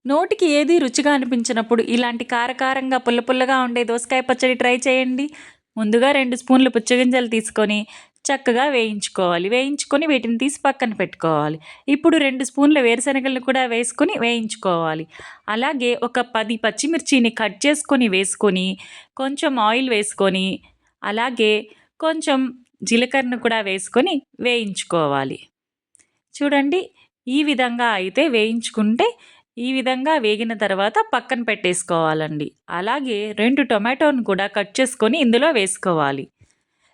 నోటికి ఏది రుచిగా అనిపించినప్పుడు ఇలాంటి కారకారంగా, పుల్ల పుల్లగా ఉండే దోసకాయ పచ్చడి ట్రై చేయండి. ముందుగా 2 స్పూన్లు పుచ్చగింజలు తీసుకొని చక్కగా వేయించుకోవాలి. వేయించుకొని వీటిని తీసి పక్కన పెట్టుకోవాలి. ఇప్పుడు 2 స్పూన్ల వేరుశనగలను కూడా వేసుకొని వేయించుకోవాలి. అలాగే ఒక 10 పచ్చిమిర్చిని కట్ చేసుకొని వేసుకొని, కొంచెం ఆయిల్ వేసుకొని, అలాగే కొంచెం జీలకర్రను కూడా వేసుకొని వేయించుకోవాలి. చూడండి, ఈ విధంగా అయితే వేయించుకుంటే ఈ విధంగా వేగిన తర్వాత పక్కన పెట్టేసుకోవాలండి. అలాగే 2 టొమాటోను కూడా కట్ చేసుకొని ఇందులో వేసుకోవాలి.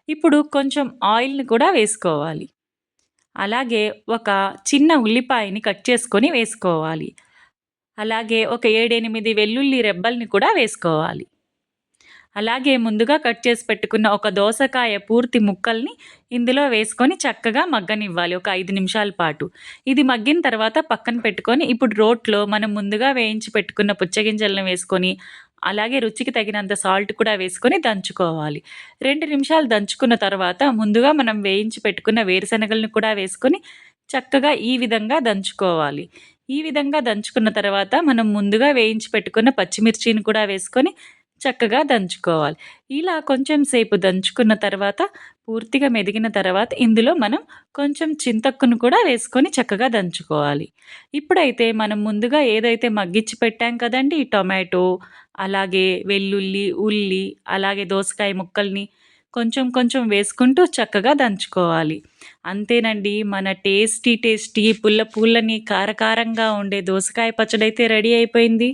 ఇప్పుడు కొంచెం ఆయిల్‌ని కూడా వేసుకోవాలి. అలాగే ఒక చిన్న ఉల్లిపాయని కట్ చేసుకొని వేసుకోవాలి. అలాగే ఒక 7, 8 వెల్లుల్లి రెబ్బల్ని కూడా వేసుకోవాలి. అలాగే ముందుగా కట్ చేసి పెట్టుకున్న ఒక దోసకాయ పూర్తి ముక్కల్ని ఇందులో వేసుకొని చక్కగా మగ్గనివ్వాలి ఒక 5 నిమిషాల పాటు. ఇది మగ్గిన తర్వాత పక్కన పెట్టుకొని ఇప్పుడు రోట్లో మనం ముందుగా వేయించి పెట్టుకున్న పుచ్చగింజలను వేసుకొని, అలాగే రుచికి తగినంత సాల్ట్ కూడా వేసుకొని దంచుకోవాలి. 2 నిమిషాలు దంచుకున్న తర్వాత ముందుగా మనం వేయించి పెట్టుకున్న వేరుశనగలను కూడా వేసుకొని చక్కగా ఈ విధంగా దంచుకోవాలి. ఈ విధంగా దంచుకున్న తర్వాత మనం ముందుగా వేయించి పెట్టుకున్న పచ్చిమిర్చిని కూడా వేసుకొని చక్కగా దంచుకోవాలి. ఇలా కొంచెం సేపు దంచుకున్న తర్వాత పూర్తిగా మెదిగిన తర్వాత ఇందులో మనం కొంచెం చింతొక్కును కూడా వేసుకొని చక్కగా దంచుకోవాలి. ఇప్పుడైతే మనం ముందుగా ఏదైతే మగ్గిచ్చి పెట్టాం కదండీ! ఈ టొమాటో, అలాగే వెల్లుల్లి, ఉల్లి, అలాగే దోసకాయ ముక్కల్ని కొంచెం కొంచెం వేసుకుంటూ చక్కగా దంచుకోవాలి. అంతేనండి, మన టేస్టీ పుల్ల పుల్లని, కారంగా ఉండే దోసకాయ పచ్చడైతే రెడీ అయిపోయింది.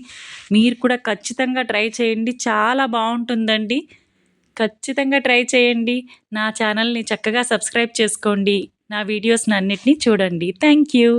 మీరు కూడా ఖచ్చితంగా ట్రై చేయండి. చాలా బావుంటుందండి. ఖచ్చితంగా ట్రై చేయండి. నా ఛానల్‌ని చక్కగా సబ్స్క్రైబ్ చేసుకోండి. నా వీడియోస్‌నన్నిటిని చూడండి. Thank you.